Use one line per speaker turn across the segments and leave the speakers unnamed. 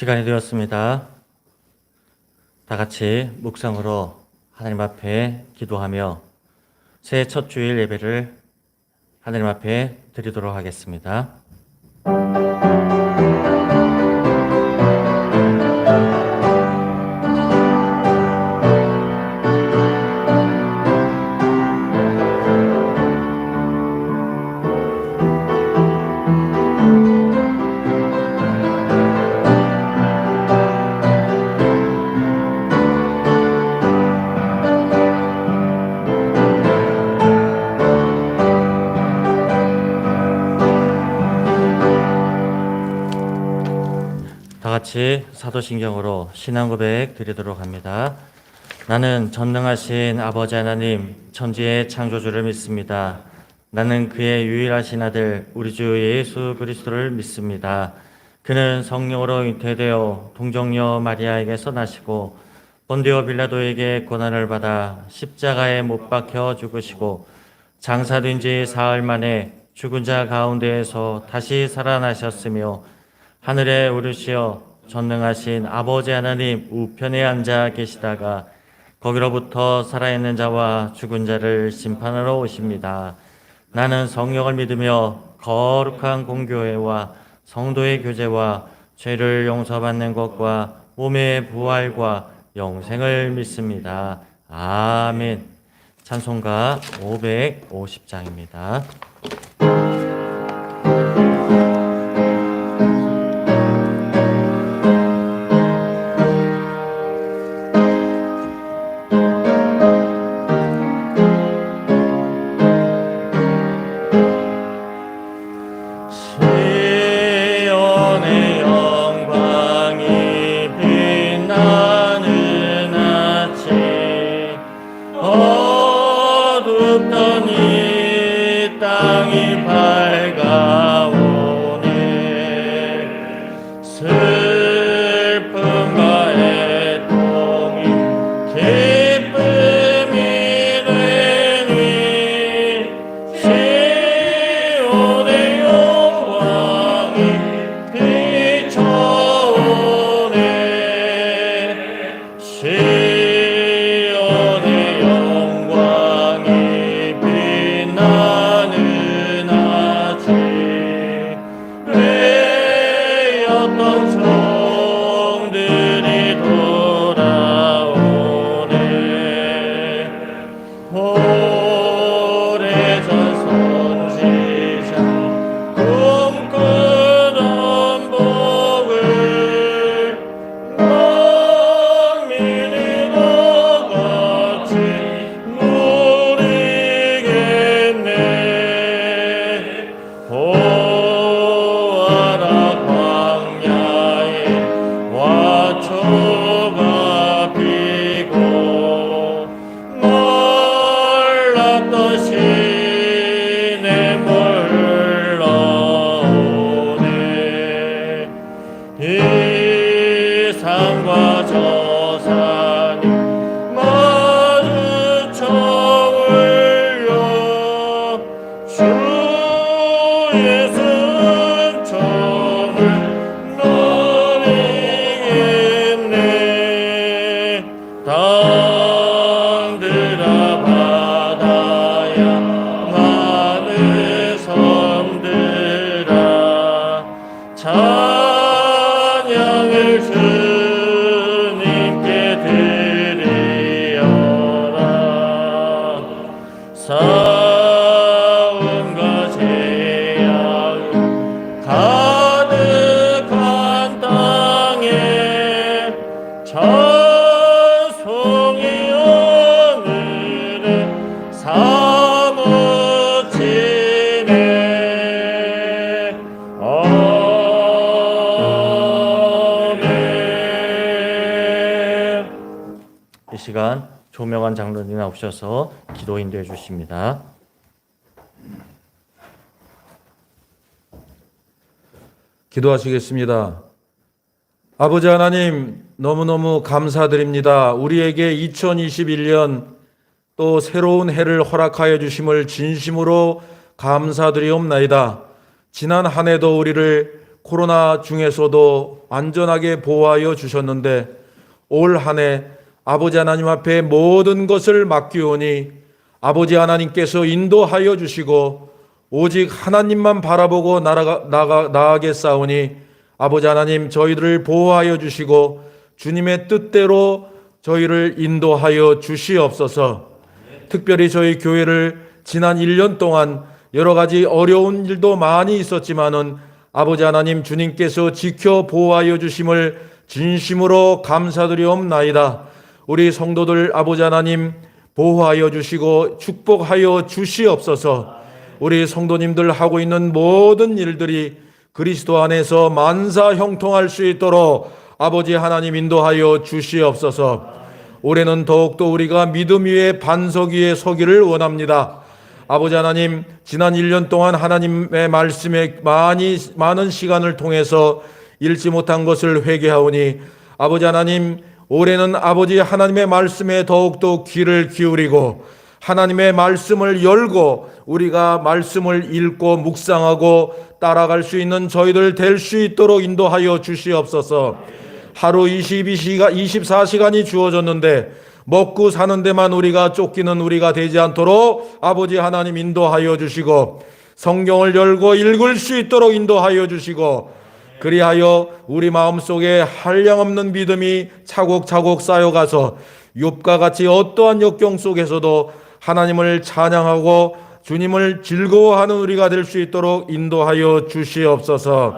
시간이 되었습니다. 다 같이 묵상으로 하나님 앞에 기도하며 새해 첫 주일 예배를 하나님 앞에 드리도록 하겠습니다. 다 같이 사도신경으로 신앙 고백 드리도록 합니다. 나는 전능하신 아버지 하나님 천지의 창조주를 믿습니다. 나는 그의 유일하신 아들 우리 주 예수 그리스도를 믿습니다. 그는 성령으로 잉태되어 동정녀 마리아에게서 나시고 본디오 빌라도에게 고난을 받아 십자가에 못 박혀 죽으시고 장사된 지 사흘 만에 죽은 자 가운데에서 다시 살아나셨으며 하늘에 오르시어 전능하신 아버지 하나님 우편에 앉아 계시다가 거기로부터 살아있는 자와 죽은 자를 심판하러 오십니다. 나는 성령을 믿으며 거룩한 공교회와 성도의 교제와 죄를 용서받는 것과 몸의 부활과 영생을 믿습니다. 아멘. 찬송가 550장입니다. 이 시간 조명환 장로님 나오셔서 기도 인도해 주십니다.
기도하시겠습니다. 아버지 하나님, 너무너무 감사드립니다. 우리에게 2021년 또 새로운 해를 허락하여 주심을 진심으로 감사드리옵나이다. 지난 한 해도 우리를 코로나 중에서도 안전하게 보호하여 주셨는데 올 한 해 아버지 하나님 앞에 모든 것을 맡기오니 아버지 하나님께서 인도하여 주시고 오직 하나님만 바라보고 나아가겠사오니 아버지 하나님 저희들을 보호하여 주시고 주님의 뜻대로 저희를 인도하여 주시옵소서. 특별히 저희 교회를 지난 1년 동안 여러 가지 어려운 일도 많이 있었지만은 아버지 하나님 주님께서 지켜 보호하여 주심을 진심으로 감사드리옵나이다. 우리 성도들 아버지 하나님 보호하여 주시고 축복하여 주시옵소서. 우리 성도님들 하고 있는 모든 일들이 그리스도 안에서 만사 형통할 수 있도록 아버지 하나님 인도하여 주시옵소서. 올해는 더욱더 우리가 믿음 위에 반석 위에 서기를 원합니다. 아버지 하나님 지난 1년 동안 하나님의 말씀에 많은 시간을 통해서 읽지 못한 것을 회개하오니 아버지 하나님 올해는 아버지 하나님의 말씀에 더욱더 귀를 기울이고 하나님의 말씀을 열고 우리가 말씀을 읽고 묵상하고 따라갈 수 있는 저희들 될 수 있도록 인도하여 주시옵소서. 하루 24시간이 주어졌는데 먹고 사는 데만 우리가 쫓기는 우리가 되지 않도록 아버지 하나님 인도하여 주시고 성경을 열고 읽을 수 있도록 인도하여 주시고 그리하여 우리 마음속에 한량없는 믿음이 차곡차곡 쌓여가서 욥과 같이 어떠한 역경 속에서도 하나님을 찬양하고 주님을 즐거워하는 우리가 될 수 있도록 인도하여 주시옵소서.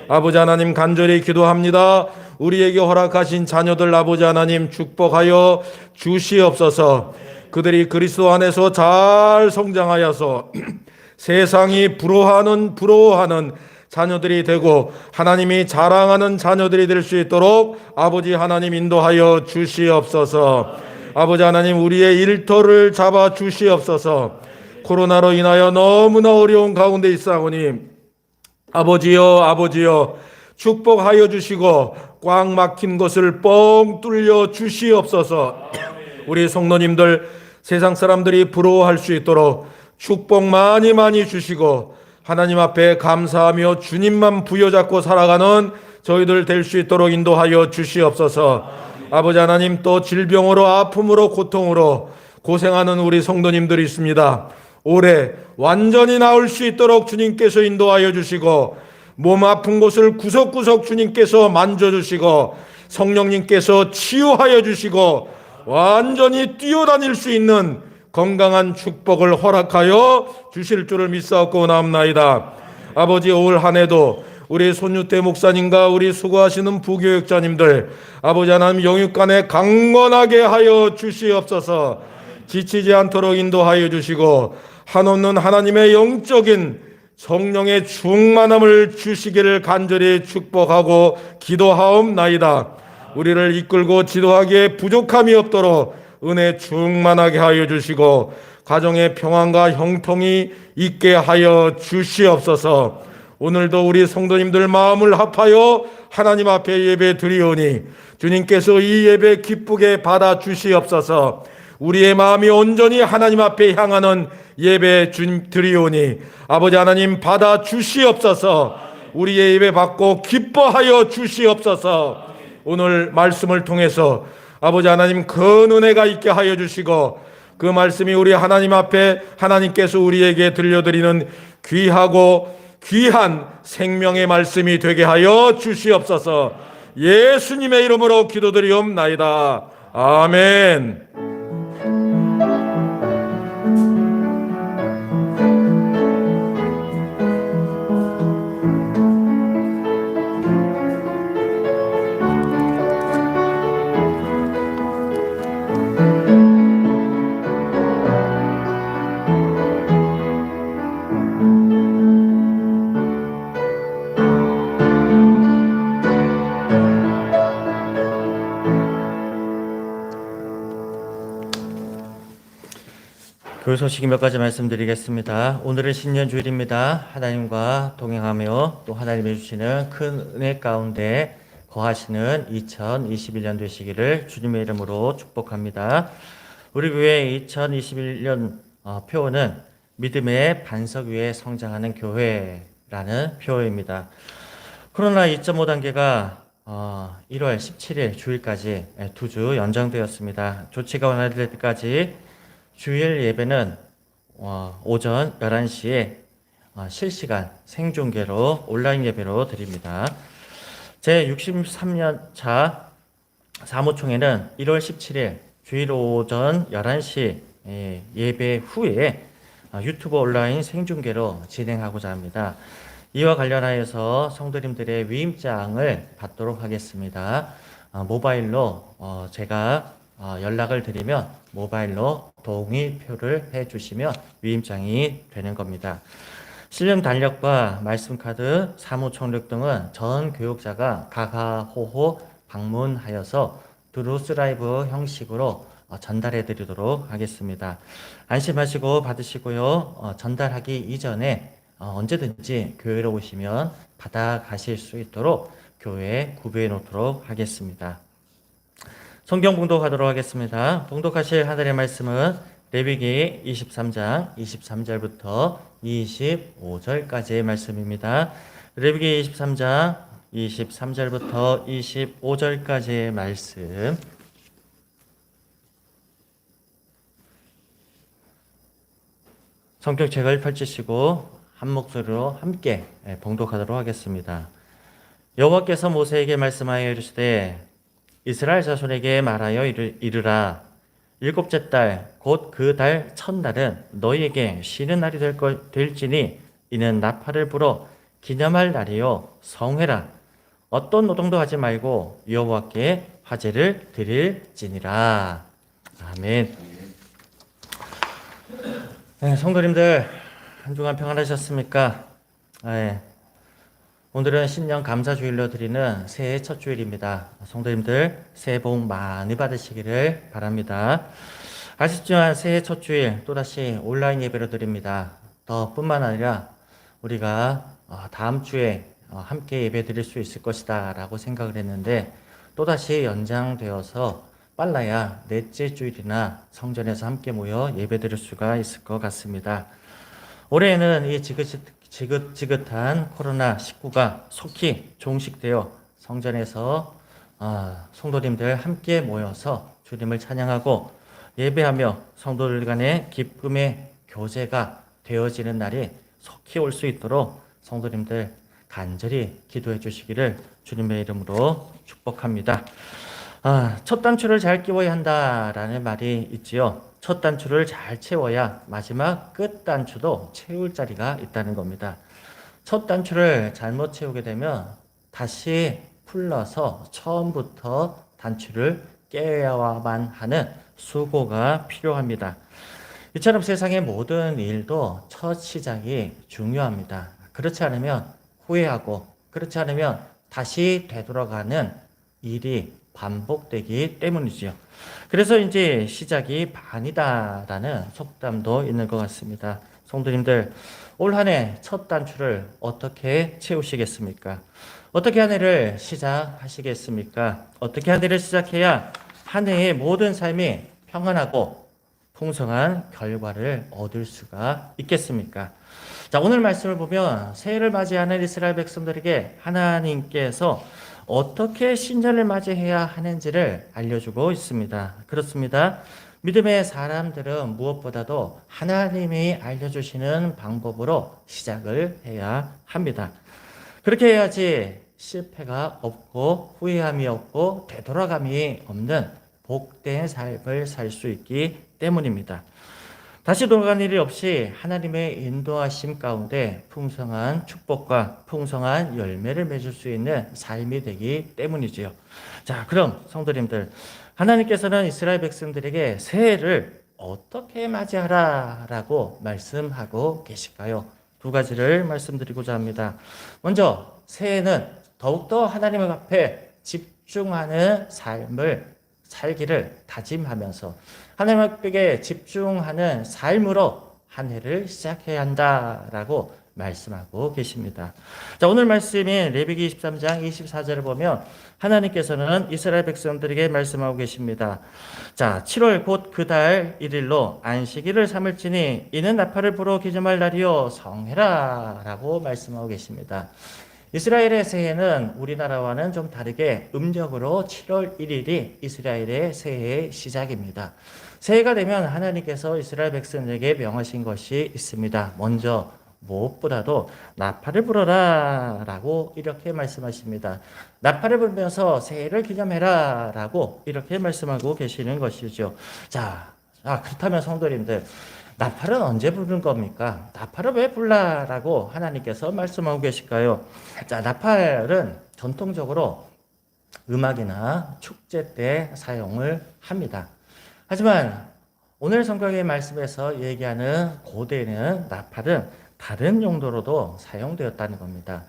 아버지 하나님 간절히 기도합니다. 우리에게 허락하신 자녀들 아버지 하나님 축복하여 주시옵소서. 그들이 그리스도 안에서 잘 성장하여서 세상이 부러워하는 자녀들이 되고 하나님이 자랑하는 자녀들이 될 수 있도록 아버지 하나님 인도하여 주시옵소서. 아버지 하나님 우리의 일터를 잡아 주시옵소서. 코로나로 인하여 너무나 어려운 가운데 있사오니 아버지여 축복하여 주시고 꽉 막힌 것을 뻥 뚫려 주시옵소서. 우리 성도님들 세상 사람들이 부러워할 수 있도록 축복 많이 주시고 하나님 앞에 감사하며 주님만 부여잡고 살아가는 저희들 될 수 있도록 인도하여 주시옵소서. 아버지 하나님 또 질병으로 아픔으로 고통으로 고생하는 우리 성도님들이 있습니다. 올해 완전히 나을 수 있도록 주님께서 인도하여 주시고 몸 아픈 곳을 구석구석 주님께서 만져주시고 성령님께서 치유하여 주시고 완전히 뛰어다닐 수 있는 건강한 축복을 허락하여 주실 줄을 믿사옵고 나옵나이다. 아버지 올 한 해도 우리 손유태 목사님과 우리 수고하시는 부교육자님들 아버지 하나님 영육간에 강건하게 하여 주시옵소서. 지치지 않도록 인도하여 주시고 한없는 하나님의 영적인 성령의 충만함을 주시기를 간절히 축복하고 기도하옵나이다. 우리를 이끌고 지도하기에 부족함이 없도록 은혜 충만하게 하여 주시고 가정의 평안과 형통이 있게 하여 주시옵소서. 오늘도 우리 성도님들 마음을 합하여 하나님 앞에 예배 드리오니 주님께서 이 예배 기쁘게 받아 주시옵소서. 우리의 마음이 온전히 하나님 앞에 향하는 예배 드리오니 아버지 하나님 받아 주시옵소서. 우리의 예배 받고 기뻐하여 주시옵소서. 오늘 말씀을 통해서 아버지 하나님 큰 은혜가 있게 하여 주시고 그 말씀이 우리 하나님 앞에 하나님께서 우리에게 들려드리는 귀하고 귀한 생명의 말씀이 되게 하여 주시옵소서. 예수님의 이름으로 기도드리옵나이다. 아멘.
교회 소식이 몇 가지 말씀드리겠습니다. 오늘은 신년 주일입니다. 하나님과 동행하며 또 하나님이 주시는 큰 은혜 가운데 거하시는 2021년 되시기를 주님의 이름으로 축복합니다. 우리 교회 2021년 표어는 믿음의 반석 위에 성장하는 교회라는 표어입니다. 코로나 2.5 단계가 1월 17일 주일까지 2주 연장되었습니다. 조치가 완화될 때까지 주일 예배는 오전 11시에 실시간 생중계로 온라인 예배로 드립니다. 제63년차 사무총회는 1월 17일 주일 오전 11시 예배 후에 유튜브 온라인 생중계로 진행하고자 합니다. 이와 관련하여서 성도님들의 위임장을 받도록 하겠습니다. 모바일로 제가 연락을 드리면 모바일로 동의표를 해주시면 위임장이 되는 겁니다. 신령 달력과 말씀카드, 사무총력 등은 전 교육자가 가가호호 방문하여서 드루스 라이브 형식으로 전달해 드리도록 하겠습니다. 안심하시고 받으시고요. 전달하기 이전에 언제든지 교회로 오시면 받아가실 수 있도록 교회에 구비해 놓도록 하겠습니다. 성경 봉독하도록 하겠습니다. 봉독하실 하늘의 말씀은 레위기 23장 23절부터 25절까지의 말씀입니다. 레위기 23장 23절부터 25절까지의 말씀. 성경책을 펼치시고 한 목소리로 함께 봉독하도록 하겠습니다. 여호와께서 모세에게 말씀하여 이르시되 이스라엘 자손에게 말하여 이르라. 일곱째 달 곧 그 달 첫날은 너희에게 쉬는 날이 될지니 이는 나팔을 불어 기념할 날이요 성회라. 어떤 노동도 하지 말고 여호와께 화제를 드릴지니라. 아멘. 네, 성도님들 한 주간 평안하셨습니까? 네. 오늘은 신년 감사주일로 드리는 새해 첫 주일입니다. 성도님들 새해 복 많이 받으시기를 바랍니다. 아쉽지만 새해 첫 주일 또다시 온라인 예배로 드립니다. 뿐만 아니라 우리가 다음 주에 함께 예배 드릴 수 있을 것이다 라고 생각을 했는데 또다시 연장되어서 빨라야 넷째 주일이나 성전에서 함께 모여 예배 드릴 수가 있을 것 같습니다. 올해에는 이 지긋지긋한 코로나19가 속히 종식되어 성전에서 성도님들 함께 모여서 주님을 찬양하고 예배하며 성도들 간의 기쁨의 교제가 되어지는 날이 속히 올 수 있도록 성도님들 간절히 기도해 주시기를 주님의 이름으로 축복합니다. 첫 단추를 잘 끼워야 한다라는 말이 있지요. 첫 단추를 잘 채워야 마지막 끝 단추도 채울 자리가 있다는 겁니다. 첫 단추를 잘못 채우게 되면 다시 풀러서 처음부터 단추를 깨야만 하는 수고가 필요합니다. 이처럼 세상의 모든 일도 첫 시작이 중요합니다. 그렇지 않으면 후회하고 그렇지 않으면 다시 되돌아가는 일이 반복되기 때문이지요. 그래서 이제 시작이 반이다라는 속담도 있는 것 같습니다. 성도님들 올 한 해 첫 단추를 어떻게 채우시겠습니까? 어떻게 한 해를 시작하시겠습니까? 어떻게 한 해를 시작해야 한 해의 모든 삶이 평안하고 풍성한 결과를 얻을 수가 있겠습니까? 자, 오늘 말씀을 보면 새해를 맞이하는 이스라엘 백성들에게 하나님께서 어떻게 신년을 맞이해야 하는지를 알려주고 있습니다. 그렇습니다. 믿음의 사람들은 무엇보다도 하나님이 알려주시는 방법으로 시작을 해야 합니다. 그렇게 해야지 실패가 없고 후회함이 없고 되돌아감이 없는 복된 삶을 살 수 있기 때문입니다. 다시 돌아간 일이 없이 하나님의 인도하심 가운데 풍성한 축복과 풍성한 열매를 맺을 수 있는 삶이 되기 때문이지요. 자, 그럼 성도님들, 하나님께서는 이스라엘 백성들에게 새해를 어떻게 맞이하라라고 말씀하고 계실까요? 두 가지를 말씀드리고자 합니다. 먼저 새해는 더욱더 하나님 앞에 집중하는 삶을 살기를 다짐하면서 하나님께 집중하는 삶으로 한 해를 시작해야 한다라고 말씀하고 계십니다. 자, 오늘 말씀인 레위기 23장 24절을 보면 하나님께서는 이스라엘 백성들에게 말씀하고 계십니다. 자, 7월 곧 그 달 1일로 안식일을 삼을지니 이는 나팔을 불어 기념할 날이요 성회라 라고 말씀하고 계십니다. 이스라엘의 새해는 우리나라와는 좀 다르게 음력으로 7월 1일이 이스라엘의 새해의 시작입니다. 새해가 되면 하나님께서 이스라엘 백성에게 명하신 것이 있습니다. 먼저 무엇보다도 나팔을 불어라 라고 이렇게 말씀하십니다. 나팔을 불면서 새해를 기념해라 라고 이렇게 말씀하고 계시는 것이죠. 자, 그렇다면 성도님들, 나팔은 언제 부르는 겁니까? 나팔을 왜 불라라고 하나님께서 말씀하고 계실까요? 자, 나팔은 전통적으로 음악이나 축제 때 사용을 합니다. 하지만 오늘 성경의 말씀에서 얘기하는 고대에는 나팔은 다른 용도로도 사용되었다는 겁니다.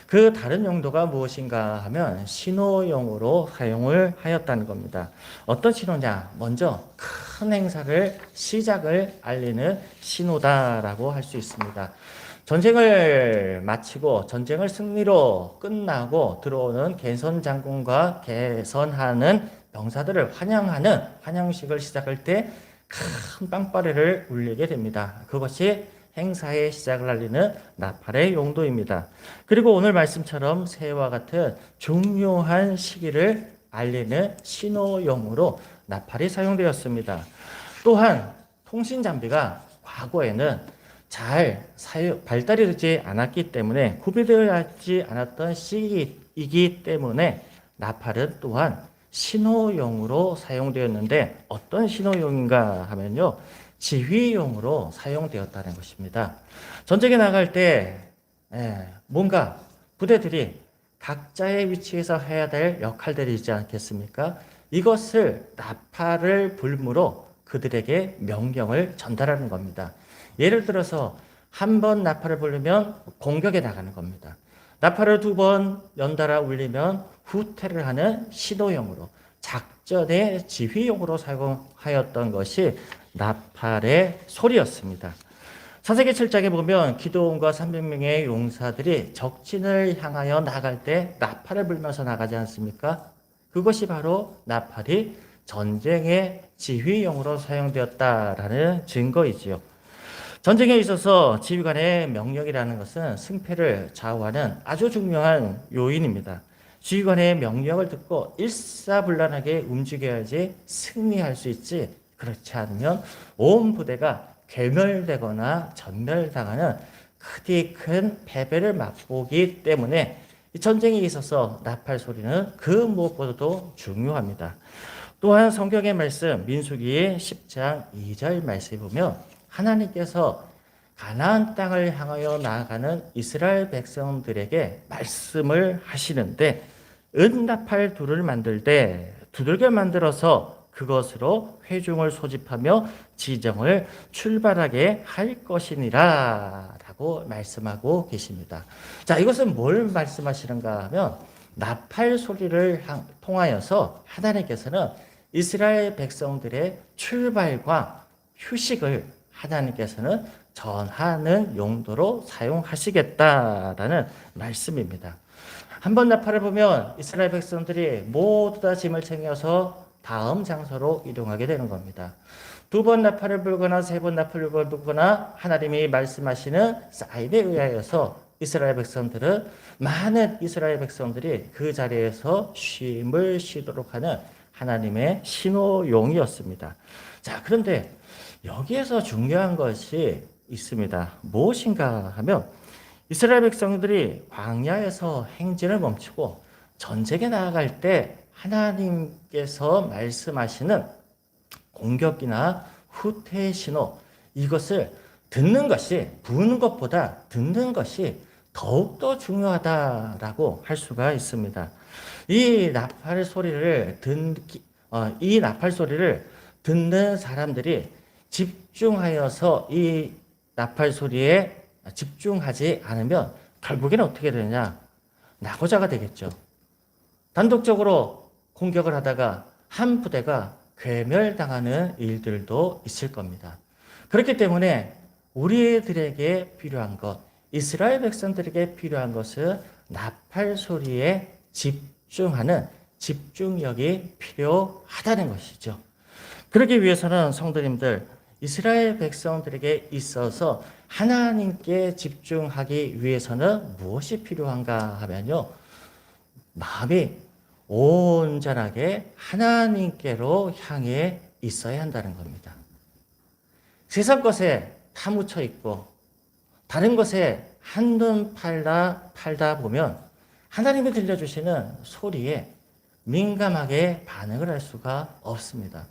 그 다른 용도가 무엇인가 하면 신호용으로 사용을 하였다는 겁니다. 어떤 신호냐? 먼저 큰 행사를 시작을 알리는 신호다라고 할 수 있습니다. 전쟁을 마치고 전쟁을 승리로 끝나고 들어오는 개선 장군과 개선하는 병사들을 환영하는 환영식을 시작할 때 큰 빵빠레를 울리게 됩니다. 그것이 행사의 시작을 알리는 나팔의 용도입니다. 그리고 오늘 말씀처럼 새해와 같은 중요한 시기를 알리는 신호용으로 나팔이 사용되었습니다. 또한 통신 장비가 과거에는 잘 발달이 되지 않았기 때문에 구비되어지 않았던 시기이기 때문에 나팔은 또한 신호용으로 사용되었는데 어떤 신호용인가 하면요. 지휘용으로 사용되었다는 것입니다. 전쟁에 나갈 때 뭔가 부대들이 각자의 위치에서 해야 될 역할들이 있지 않겠습니까? 이것을 나팔을 불므로 그들에게 명령을 전달하는 겁니다. 예를 들어서 한 번 나팔을 불리면 공격에 나가는 겁니다. 나팔을 2번 연달아 울리면 후퇴를 하는 신호용으로 작전의 지휘용으로 사용하였던 것이 나팔의 소리였습니다. 사사기 7장에 보면 기드온과 300명의 용사들이 적진을 향하여 나갈 때 나팔을 불면서 나가지 않습니까? 그것이 바로 나팔이 전쟁의 지휘용으로 사용되었다라는 증거이지요. 전쟁에 있어서 지휘관의 명령이라는 것은 승패를 좌우하는 아주 중요한 요인입니다. 지휘관의 명령을 듣고 일사불란하게 움직여야지 승리할 수 있지, 그렇지 않으면 온 부대가 괴멸되거나 전멸당하는 크디 큰 패배를 맛보기 때문에 이 전쟁에 있어서 나팔 소리는 그 무엇보다도 중요합니다. 또한 성경의 말씀 민수기 10장 2절 말씀에 보면 하나님께서 가나안 땅을 향하여 나아가는 이스라엘 백성들에게 말씀을 하시는데 은나팔 둘을 만들 때 두들겨 만들어서 그것으로 회중을 소집하며 지정을 출발하게 할 것이니라 라고 말씀하고 계십니다. 자, 이것은 뭘 말씀하시는가 하면 나팔 소리를 통하여서 하나님께서는 이스라엘 백성들의 출발과 휴식을 하나님께서는 전하는 용도로 사용하시겠다라는 말씀입니다. 한번 나팔을 보면 이스라엘 백성들이 모두 다 짐을 챙겨서 다음 장소로 이동하게 되는 겁니다. 2번 나팔을 불거나 3번 나팔을 불거나 하나님이 말씀하시는 사인에 의하여서 이스라엘 백성들은 많은 이스라엘 백성들이 그 자리에서 쉼을 쉬도록 하는 하나님의 신호용이었습니다. 자, 그런데 여기에서 중요한 것이 있습니다. 무엇인가 하면 이스라엘 백성들이 광야에서 행진을 멈추고 전쟁에 나아갈 때 하나님께서 말씀하시는 공격이나 후퇴의 신호, 이것을 듣는 것이, 부는 것보다 듣는 것이 더욱더 중요하다라고 할 수가 있습니다. 이 나팔 소리를 듣는 사람들이 집중하여서 이 나팔 소리에 집중하지 않으면 결국에는 어떻게 되느냐? 낙오자가 되겠죠. 단독적으로 공격을 하다가 한 부대가 괴멸당하는 일들도 있을 겁니다. 그렇기 때문에 우리들에게 필요한 것, 이스라엘 백성들에게 필요한 것은 나팔 소리에 집중하는 집중력이 필요하다는 것이죠. 그러기 위해서는 성도님들, 이스라엘 백성들에게 있어서 하나님께 집중하기 위해서는 무엇이 필요한가 하면요. 마음이 온전하게 하나님께로 향해 있어야 한다는 겁니다. 세상 것에 파묻혀 있고 다른 것에 한눈 팔다 보면 하나님이 들려주시는 소리에 민감하게 반응을 할 수가 없습니다.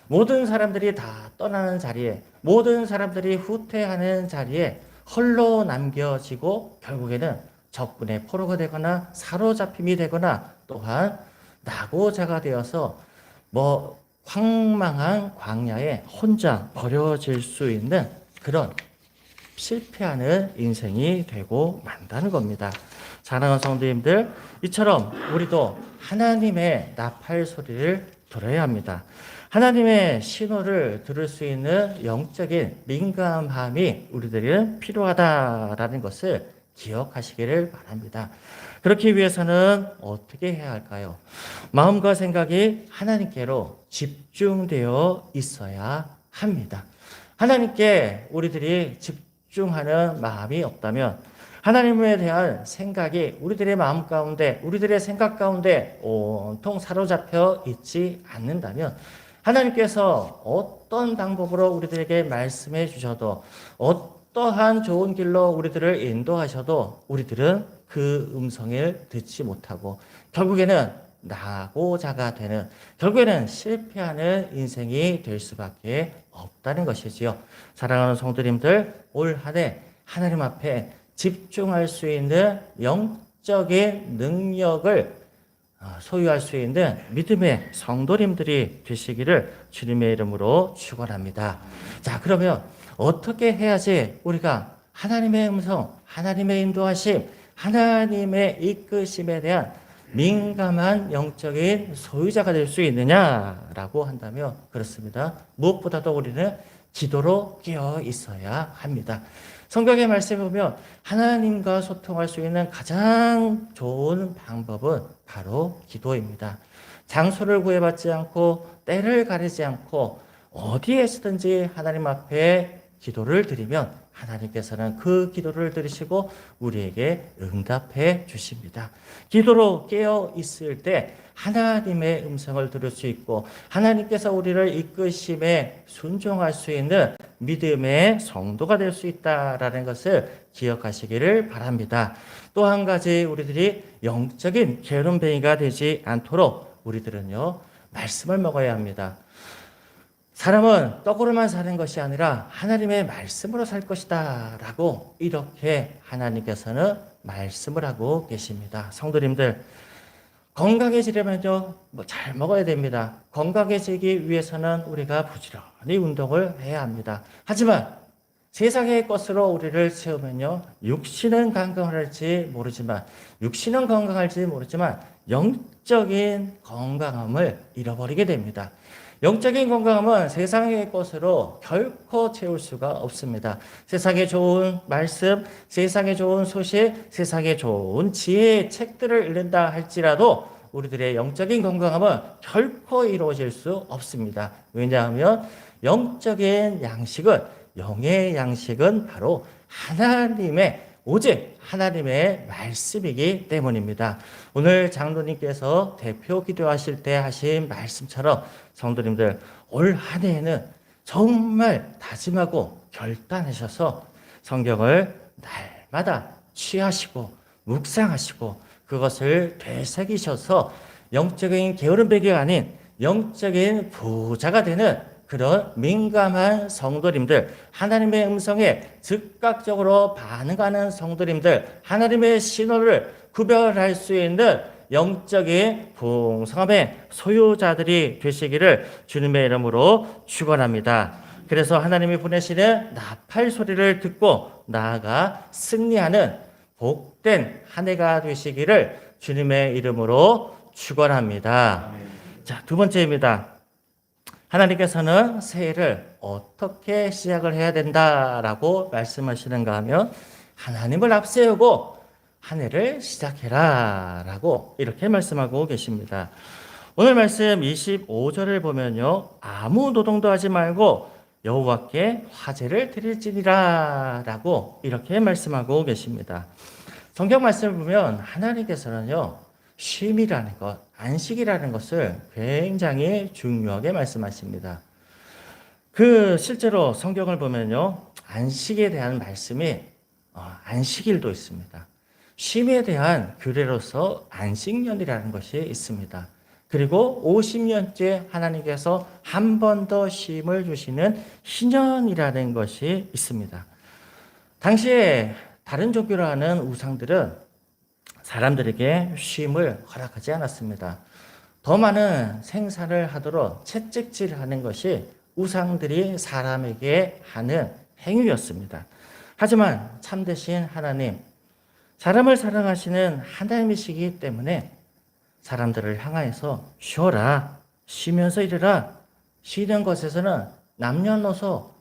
모든 사람들이 다 떠나는 자리에, 모든 사람들이 후퇴하는 자리에 홀로 남겨지고 결국에는 적군의 포로가 되거나 사로잡힘이 되거나 또한 낙오자가 되어서 황망한 광야에 혼자 버려질 수 있는 그런 실패하는 인생이 되고 만다는 겁니다. 사랑하는 성도님들, 이처럼 우리도 하나님의 나팔 소리를 들어야 합니다. 하나님의 신호를 들을 수 있는 영적인 민감함이 우리들은 필요하다라는 것을 기억하시기를 바랍니다. 그렇기 위해서는 어떻게 해야 할까요? 마음과 생각이 하나님께로 집중되어 있어야 합니다. 하나님께 우리들이 집중하는 마음이 없다면 하나님에 대한 생각이 우리들의 마음 가운데, 우리들의 생각 가운데 온통 사로잡혀 있지 않는다면 하나님께서 어떤 방법으로 우리들에게 말씀해 주셔도 어떠한 좋은 길로 우리들을 인도하셔도 우리들은 그 음성을 듣지 못하고 결국에는 낙오자가 되는, 결국에는 실패하는 인생이 될 수밖에 없다는 것이지요. 사랑하는 성도님들, 올 한 해 하나님 앞에 집중할 수 있는 영적인 능력을 소유할 수 있는 믿음의 성도님들이 되시기를 주님의 이름으로 축원합니다. 자, 그러면 어떻게 해야지 우리가 하나님의 음성, 하나님의 인도하심, 하나님의 이끄심에 대한 민감한 영적인 소유자가 될 수 있느냐라고 한다면 그렇습니다. 무엇보다도 우리는 기도로 깨어 있어야 합니다. 성경의 말씀에 보면 하나님과 소통할 수 있는 가장 좋은 방법은 바로 기도입니다. 장소를 구애받지 않고 때를 가리지 않고 어디에서든지 하나님 앞에 기도를 드리면 하나님께서는 그 기도를 들으시고 우리에게 응답해 주십니다. 기도로 깨어 있을 때 하나님의 음성을 들을 수 있고 하나님께서 우리를 이끄심에 순종할 수 있는 믿음의 성도가 될 수 있다라는 것을 기억하시기를 바랍니다. 또 한 가지 우리들이 영적인 게으름뱅이가 되지 않도록 우리들은요, 말씀을 먹어야 합니다. 사람은 떡으로만 사는 것이 아니라 하나님의 말씀으로 살 것이다 라고 이렇게 하나님께서는 말씀을 하고 계십니다. 성도님들, 건강해지려면요, 잘 먹어야 됩니다. 건강해지기 위해서는 우리가 부지런히 운동을 해야 합니다. 하지만 세상의 것으로 우리를 채우면요, 육신은 건강할지 모르지만 영적인 건강함을 잃어버리게 됩니다. 영적인 건강함은 세상의 것으로 결코 채울 수가 없습니다. 세상에 좋은 말씀, 세상에 좋은 소식, 세상에 좋은 지혜의 책들을 읽는다 할지라도 우리들의 영적인 건강함은 결코 이루어질 수 없습니다. 왜냐하면 영적인 양식은, 영의 양식은 바로 오직 하나님의 말씀이기 때문입니다. 오늘 장로님께서 대표 기도하실 때 하신 말씀처럼 성도님들, 올 한 해에는 정말 다짐하고 결단하셔서 성경을 날마다 취하시고 묵상하시고 그것을 되새기셔서 영적인 게으름뱅이가 아닌 영적인 부자가 되는 그런 민감한 성도님들, 하나님의 음성에 즉각적으로 반응하는 성도님들, 하나님의 신호를 구별할 수 있는 영적인 풍성함의 소유자들이 되시기를 주님의 이름으로 축원합니다. 그래서 하나님이 보내시는 나팔 소리를 듣고 나아가 승리하는 복된 한 해가 되시기를 주님의 이름으로 축원합니다. 자, 두 번째입니다. 하나님께서는 새해를 어떻게 시작을 해야 된다라고 말씀하시는가 하면 하나님을 앞세우고 한 해를 시작해라 라고 이렇게 말씀하고 계십니다. 오늘 말씀 25절을 보면요, 아무 노동도 하지 말고 여호와께 화제를 드릴지니라 라고 이렇게 말씀하고 계십니다. 성경 말씀을 보면 하나님께서는요, 쉼이라는 것, 안식이라는 것을 굉장히 중요하게 말씀하십니다. 실제로 성경을 보면요, 안식에 대한 말씀이 안식일도 있습니다. 쉼에 대한 규례로서 안식년이라는 것이 있습니다. 그리고 50년째 하나님께서 한 번 더 쉼을 주시는 희년이라는 것이 있습니다. 당시에 다른 종교를 하는 우상들은 사람들에게 쉼을 허락하지 않았습니다. 더 많은 생산을 하도록 채찍질하는 것이 우상들이 사람에게 하는 행위였습니다. 하지만 참되신 하나님, 사람을 사랑하시는 하나님이시기 때문에 사람들을 향하여서 쉬어라, 쉬면서 일해라, 쉬는 것에서는 남녀노소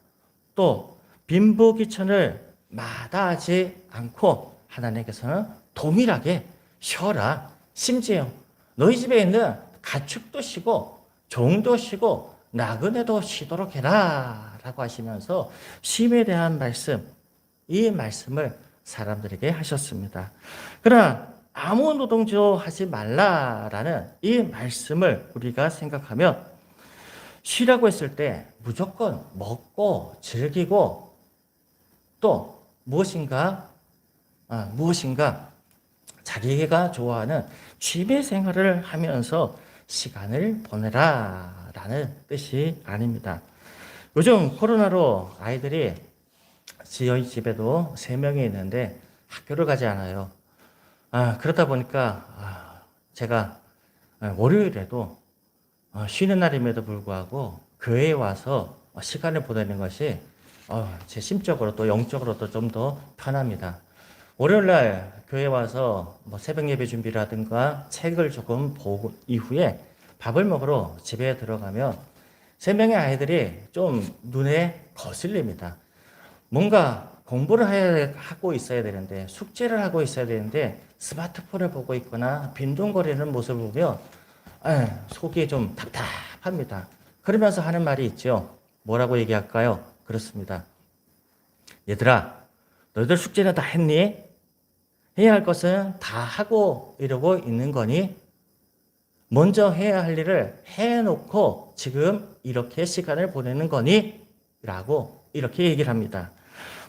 또 빈부귀천을 마다하지 않고 하나님께서는 동일하게 쉬어라. 심지어 너희 집에 있는 가축도 쉬고 종도 쉬고 나그네도 쉬도록 해라 라고 하시면서 쉼에 대한 말씀, 이 말씀을 사람들에게 하셨습니다. 그러나 아무 노동도 하지 말라라는 이 말씀을 우리가 생각하면 쉬라고 했을 때 무조건 먹고 즐기고 또 무엇인가 자기가 좋아하는 취미 생활을 하면서 시간을 보내라 라는 뜻이 아닙니다. 요즘 코로나로 아이들이 저희 집에도 3명이 있는데 학교를 가지 않아요. 그러다 보니까 제가 월요일에도 쉬는 날임에도 불구하고 교회에 와서 시간을 보내는 것이 제 심적으로 또 영적으로도 좀 더 편합니다. 월요일날 교회 와서 새벽 예배 준비라든가 책을 조금 보고 이후에 밥을 먹으러 집에 들어가면 3명의 아이들이 좀 눈에 거슬립니다. 뭔가 공부를 하고 있어야 되는데, 숙제를 하고 있어야 되는데 스마트폰을 보고 있거나 빈둥거리는 모습을 보면 속이 좀 답답합니다. 그러면서 하는 말이 있죠. 뭐라고 얘기할까요? 그렇습니다. 얘들아, 너희들 숙제는 다 했니? 해야 할 것은 다 하고 이러고 있는 거니? 먼저 해야 할 일을 해놓고 지금 이렇게 시간을 보내는 거니? 라고 이렇게 얘기를 합니다.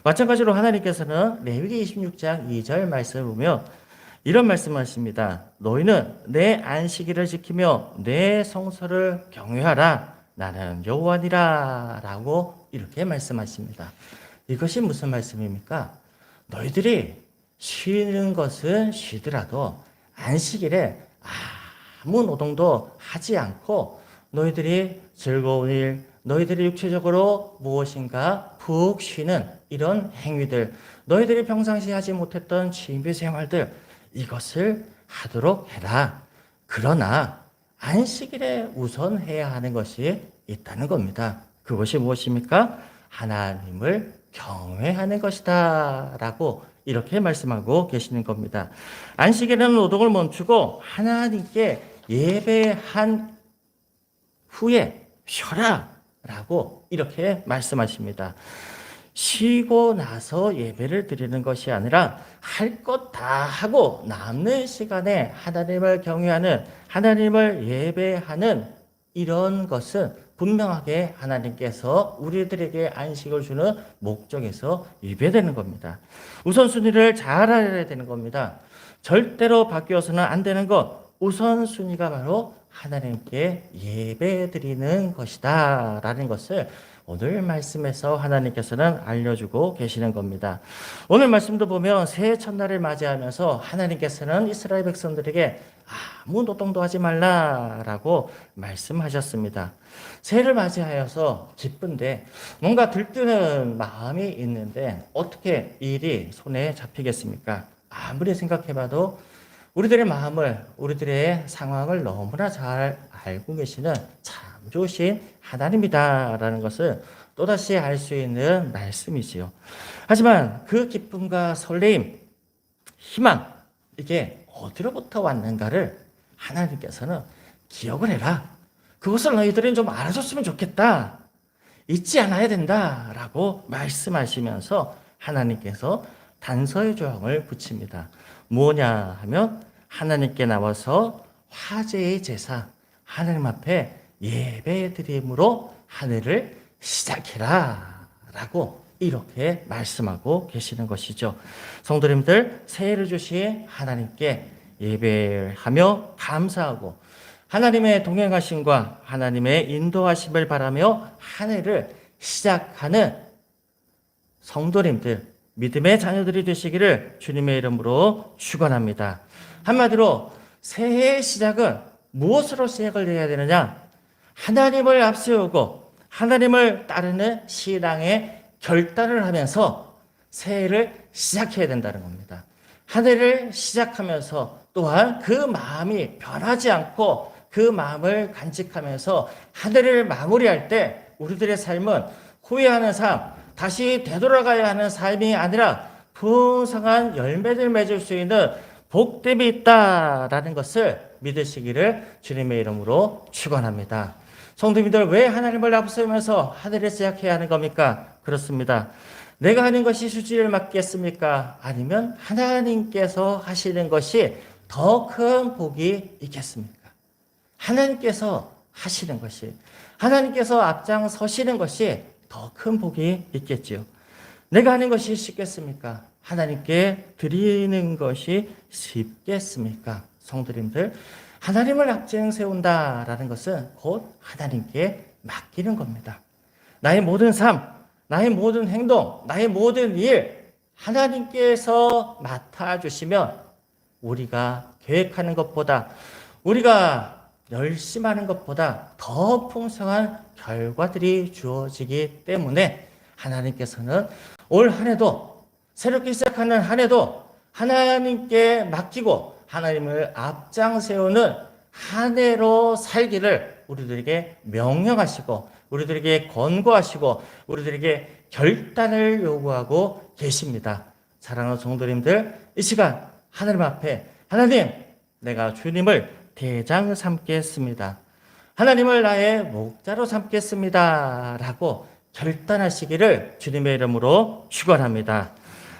마찬가지로 하나님께서는 레위기 26장 2절 말씀을 보면 이런 말씀하십니다. 너희는 내 안식일을 지키며 내 성소를 경외하라. 나는 여호와니라 라고 이렇게 말씀하십니다. 이것이 무슨 말씀입니까? 너희들이 쉬는 것은 쉬더라도 안식일에 아무 노동도 하지 않고 너희들이 즐거운 일, 너희들이 육체적으로 무엇인가 푹 쉬는 이런 행위들, 너희들이 평상시에 하지 못했던 취미 생활들, 이것을 하도록 해라. 그러나 안식일에 우선 해야 하는 것이 있다는 겁니다. 그것이 무엇입니까? 하나님을 경외하는 것이다 라고 이렇게 말씀하고 계시는 겁니다. 안식일에는 노동을 멈추고 하나님께 예배한 후에 쉬어라 라고 이렇게 말씀하십니다. 쉬고 나서 예배를 드리는 것이 아니라 할 것 다 하고 남는 시간에 하나님을 경외하는, 하나님을 예배하는 이런 것은 분명하게 하나님께서 우리들에게 안식을 주는 목적에서 위배되는 겁니다. 우선순위를 잘 알아야 되는 겁니다. 절대로 바뀌어서는 안 되는 것, 우선순위가 바로 하나님께 예배드리는 것이다 라는 것을 오늘 말씀에서 하나님께서는 알려주고 계시는 겁니다. 오늘 말씀도 보면 새해 첫날을 맞이하면서 하나님께서는 이스라엘 백성들에게 아무 노동도 하지 말라라고 말씀하셨습니다. 새해를 맞이하여서 기쁜데 뭔가 들뜨는 마음이 있는데 어떻게 이 일이 손에 잡히겠습니까? 아무리 생각해봐도 우리들의 마음을, 우리들의 상황을 너무나 잘 알고 계시는 참 좋으신 하나님이다라는 것을 또다시 알 수 있는 말씀이지요. 하지만 그 기쁨과 설레임, 희망, 이게 어디로부터 왔는가를 하나님께서는 기억을 해라. 그것을 너희들은 좀 알아줬으면 좋겠다. 잊지 않아야 된다라고 말씀하시면서 하나님께서 단서의 조항을 붙입니다. 뭐냐 하면 하나님께 나와서 화제의 제사, 하나님 앞에 예배 드림으로 한 해를 시작해라 라고 이렇게 말씀하고 계시는 것이죠. 성도님들, 새해를 주신 하나님께 예배하며 감사하고 하나님의 동행하심과 하나님의 인도하심을 바라며 한 해를 시작하는 성도님들, 믿음의 자녀들이 되시기를 주님의 이름으로 축원합니다. 한마디로 새해의 시작은 무엇으로 시작을 해야 되느냐? 하나님을 앞세우고 하나님을 따르는 신앙의 결단을 하면서 새해를 시작해야 된다는 겁니다. 한 해를 시작하면서 또한 그 마음이 변하지 않고 그 마음을 간직하면서 한 해를 마무리할 때 우리들의 삶은 후회하는 삶, 다시 되돌아가야 하는 삶이 아니라 풍성한 열매를 맺을 수 있는 복됨이 있다라는 것을 믿으시기를 주님의 이름으로 축원합니다. 성도님들, 왜 하나님을 앞세우면서 한 해를 시작해야 하는 겁니까? 그렇습니다. 내가 하는 것이 수지를 맞겠습니까? 아니면 하나님께서 하시는 것이 더 큰 복이 있겠습니까? 하나님께서 하시는 것이, 하나님께서 앞장서시는 것이 더 큰 복이 있겠지요. 내가 하는 것이 쉽겠습니까? 하나님께 드리는 것이 쉽겠습니까? 성도님들, 하나님을 앞장 세운다라는 것은 곧 하나님께 맡기는 겁니다. 나의 모든 삶, 나의 모든 행동, 나의 모든 일 하나님께서 맡아주시면 우리가 계획하는 것보다, 우리가 열심하는 것보다 더 풍성한 결과들이 주어지기 때문에 하나님께서는 올 한 해도, 새롭게 시작하는 한 해도 하나님께 맡기고 하나님을 앞장 세우는 한 해로 살기를 우리들에게 명령하시고 우리들에게 권고하시고 우리들에게 결단을 요구하고 계십니다. 사랑하는 성도님들, 이 시간 하나님 앞에 하나님, 내가 주님을 대장 삼겠습니다. 하나님을 나의 목자로 삼겠습니다. 라고 결단하시기를 주님의 이름으로 축원합니다.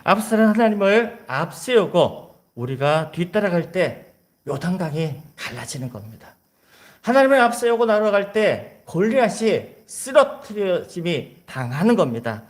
앞서는 하나님을 앞세우고 우리가 뒤따라갈 때 요단강이 갈라지는 겁니다. 하나님을 앞세우고 나아갈 때 골리앗이 쓰러뜨려짐이 당하는 겁니다.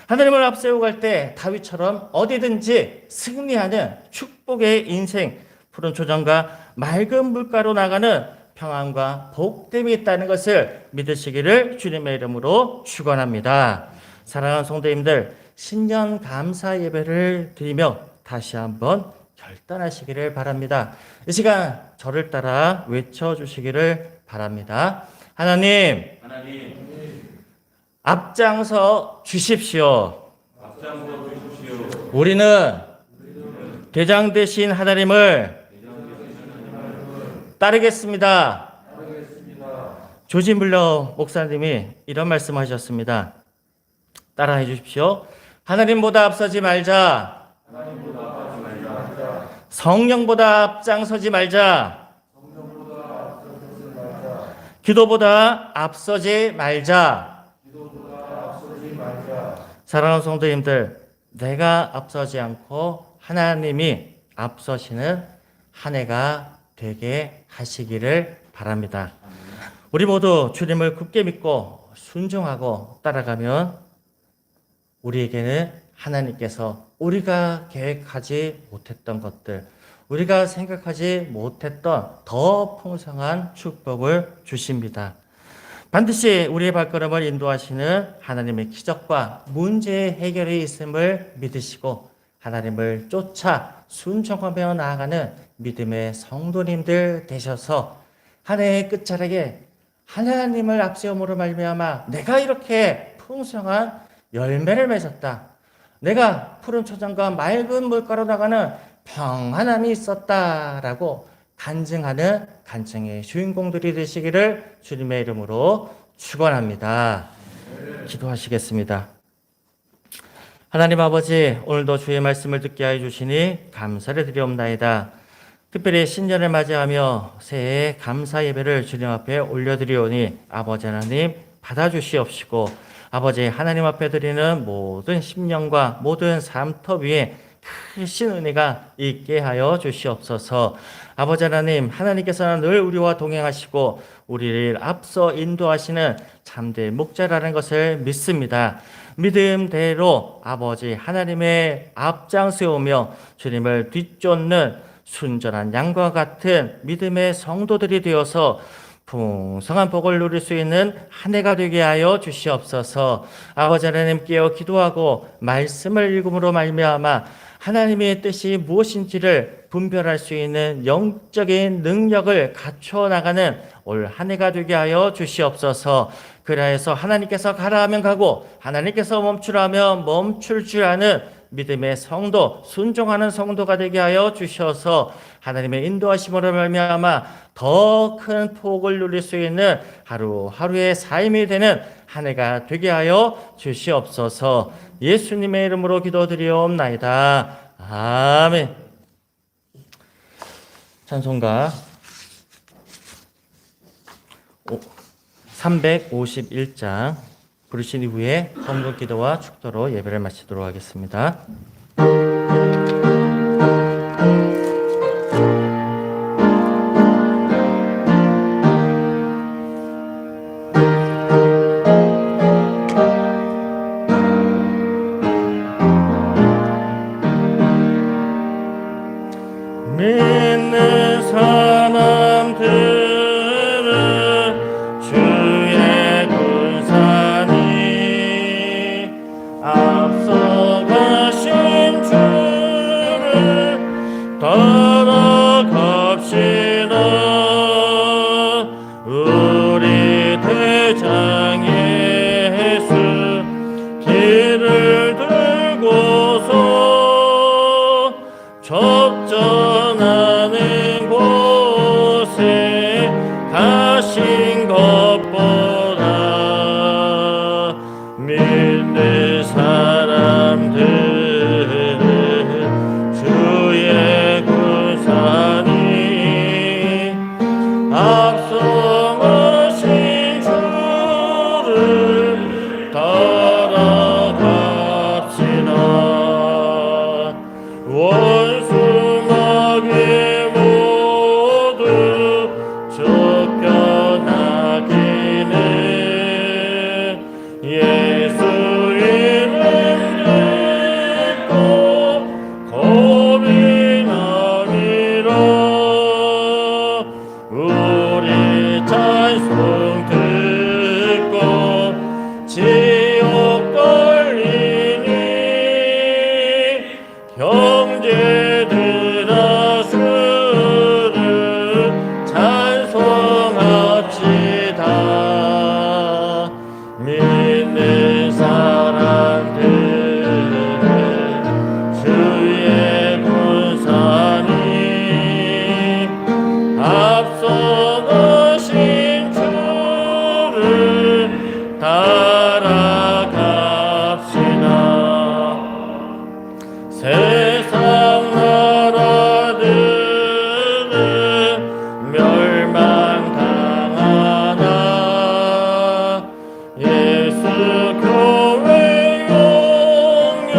하나님을 앞세우고 갈 때 다윗처럼 어디든지 승리하는 축복의 인생, 푸른 초장과 맑은 물가로 나가는 평안과 복됨이 있다는 것을 믿으시기를 주님의 이름으로 축원합니다. 사랑하는 성도님들, 신년 감사 예배를 드리며 다시 한번 결단하시기를 바랍니다. 이 시간 저를 따라 외쳐주시기를 바랍니다. 하나님, 앞장서 주십시오. 우리는 대장 되신 하나님을 따르겠습니다. 조지 물러 목사님이 이런 말씀하셨습니다. 따라해 주십시오. 하나님보다 앞서지 말자. 성령보다 앞장서지 말자. 기도보다 앞서지 말자. 사랑하는 성도님들, 내가 앞서지 않고 하나님이 앞서시는 한 해가 되게 하시기를 바랍니다. 우리 모두 주님을 굳게 믿고 순종하고 따라가면 우리에게는 하나님께서 우리가 계획하지 못했던 것들, 우리가 생각하지 못했던 더 풍성한 축복을 주십니다. 반드시 우리의 발걸음을 인도하시는 하나님의 기적과 문제 해결이 있음을 믿으시고 하나님을 쫓아 순종하며 나아가는 믿음의 성도님들 되셔서 한 해의 끝자락에 하나님을 앞세움으로 말미암아 내가 이렇게 풍성한 열매를 맺었다. 내가 푸른 초장과 맑은 물가로 나가는 평안함이 있었다라고 간증하는 간증의 주인공들이 되시기를 주님의 이름으로 축원합니다. 기도하시겠습니다. 하나님 아버지, 오늘도 주의 말씀을 듣게 하여 주시니 감사를 드리옵나이다. 특별히 신년을 맞이하며 새해 감사 예배를 주님 앞에 올려드리오니 아버지 하나님 받아주시옵시고 아버지 하나님 앞에 드리는 모든 심령과 모든 삶터 위에 크신 은혜가 있게 하여 주시옵소서. 아버지 하나님, 하나님께서는 늘 우리와 동행하시고 우리를 앞서 인도하시는 참된 목자라는 것을 믿습니다. 믿음대로 아버지 하나님의 앞장세우며 주님을 뒤쫓는 순전한 양과 같은 믿음의 성도들이 되어서 풍성한 복을 누릴 수 있는 한 해가 되게 하여 주시옵소서. 아버지 하나님께요 기도하고 말씀을 읽음으로 말미암아 하나님의 뜻이 무엇인지를 분별할 수 있는 영적인 능력을 갖춰 나가는 올 한 해가 되게 하여 주시옵소서. 그래서 하나님께서 가라 하면 가고 하나님께서 멈추라 하면 멈출 줄 아는 믿음의 성도, 순종하는 성도가 되게 하여 주셔서 하나님의 인도하심으로 말미암아 더 큰 복을 누릴 수 있는 하루하루의 삶이 되는 한 해가 되게 하여 주시옵소서. 예수님의 이름으로 기도드리옵나이다. 아멘. 찬송가 351장 부르신 이후에 헌금 기도와 축도로 예배를 마치도록 하겠습니다. 믿는 사람들은 주의 군사니 앞서가신 주를 따라갑시다. 우리 대장 예수 길을 들고서 접전하는 곳에 가신 것보다 믿는 사람들은 주의 군사니 앞서가신 주를 따라갑시다. 원수마귀 모두 쫓겨나기는 예수 이름 듣고 겁이 나니라. 우리 찬송 듣고 지옥 걸리니 형제들아 주를 찬송합시다. 믿는 사람들은 주의 군사니 앞서가신 주를 따라갑시다. 세상 나라들은 멸망당하나 예수 교회 영영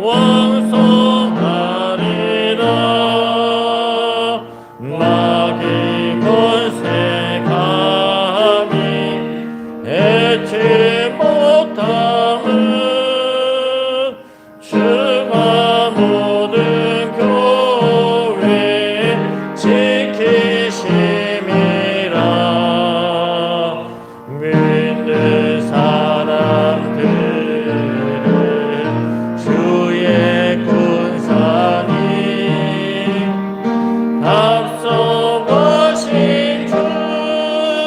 왕성하리라. 마귀 권세 감히 해치 못함은 주가 모든 교회 지키심이라. 믿는 사람들은 주의 군사니 앞서가신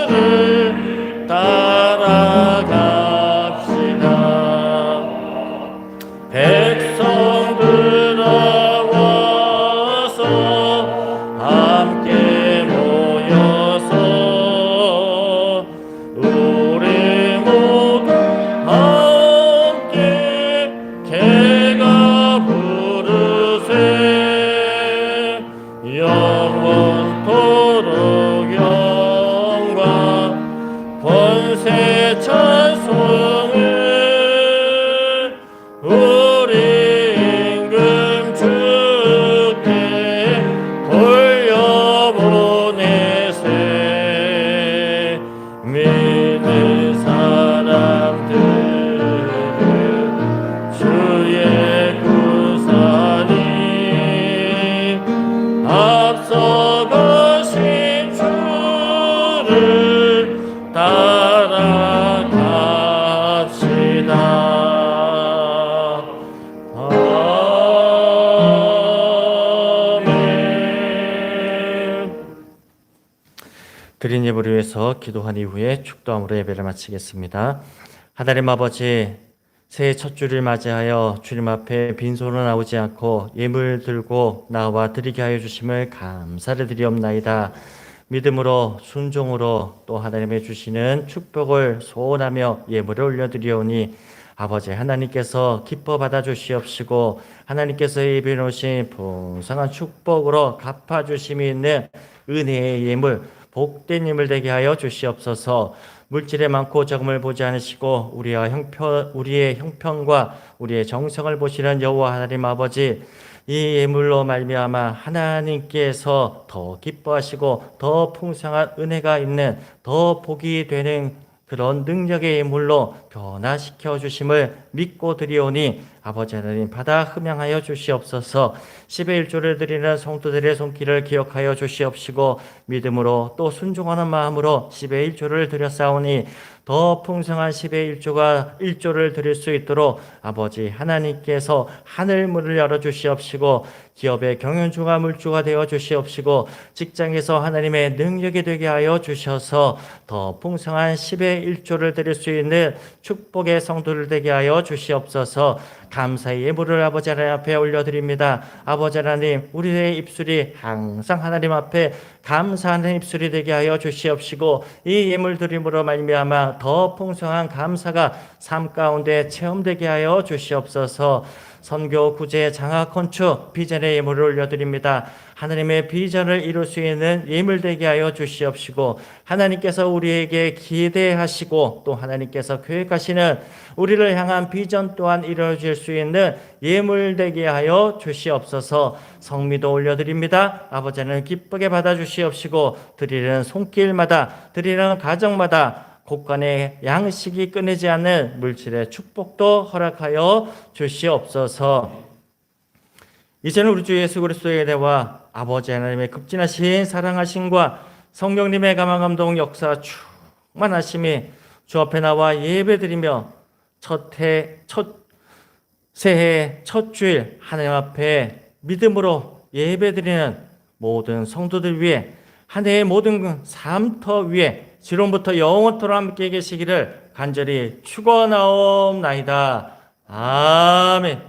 주를 따라갑시다. 백성들아 와서 함께 모여서 우리 모두 함께 개가 부르세. 영원토록 영광 권세 찬송을 드린 예물을 위해서 기도한 이후에 축도함으로 예배를 마치겠습니다. 하나님 아버지, 새해 첫 주를 맞이하여 주님 앞에 빈손으로 나오지 않고 예물 들고 나와 드리게 하여 주심을 감사를 드리옵나이다. 믿음으로 순종으로 또 하나님의 주시는 축복을 소원하며 예물을 올려드리오니 아버지 하나님께서 기뻐 받아 주시옵시고 하나님께서 예비해 놓으신 풍성한 축복으로 갚아 주심이 있는 은혜의 예물, 복된 예물 되게 하여 주시옵소서. 물질에 많고 적음을 보지 않으시고 우리의 형편과 우리의 정성을 보시는 여호와 하나님 아버지, 이 예물로 말미암아 하나님께서 더 기뻐하시고 더 풍성한 은혜가 있는 더 복이 되는 그런 능력의 예물로 변화시켜 주심을 믿고 드리오니 아버지 하나님 받아 흠양하여 주시옵소서. 10의 1조를 드리는 성도들의 손길을 기억하여 주시옵시고 믿음으로 또 순종하는 마음으로 10의 1조를 드렸사오니 더 풍성한 10의 1조를 드릴 수 있도록 아버지 하나님께서 하늘문을 열어주시옵시고 기업의 경영주가 물주가 되어 주시옵시고 직장에서 하나님의 능력이 되게 하여 주셔서 더 풍성한 10의 1조를 드릴 수 있는 축복의 성도를 되게 하여 주시옵소서. 감사의 예물을 아버지 하나님 앞에 올려드립니다. 아버지 하나님, 우리의 입술이 항상 하나님 앞에 감사하는 입술이 되게 하여 주시옵시고 이 예물 드림으로 말미암아 더 풍성한 감사가 삶 가운데 체험되게 하여 주시옵소서. 선교, 구제, 장학, 건축, 비전의 예물을 올려드립니다. 하나님의 비전을 이룰 수 있는 예물 되게 하여 주시옵시고 하나님께서 우리에게 기대하시고 또 하나님께서 계획하시는 우리를 향한 비전 또한 이루어질 수 있는 예물 되게 하여 주시옵소서. 성미도 올려드립니다. 아버지는 기쁘게 받아주시옵시고 드리는 손길마다 드리는 가정마다 곳간의 양식이 끊이지 않는 물질의 축복도 허락하여 주시옵소서. 이제는 우리 주 예수 그리스도의 은혜와 아버지 하나님의 급진하신 사랑하심과 성령님의 감화감동 역사 충만하심이 주 앞에 나와 예배드리며 새해 첫 주일 하나님 앞에 믿음으로 예배드리는 모든 성도들 위해 한 해의 모든 삶터 위에 지금부터 영원토록 함께 계시기를 간절히 축원하옵나이다. 아멘.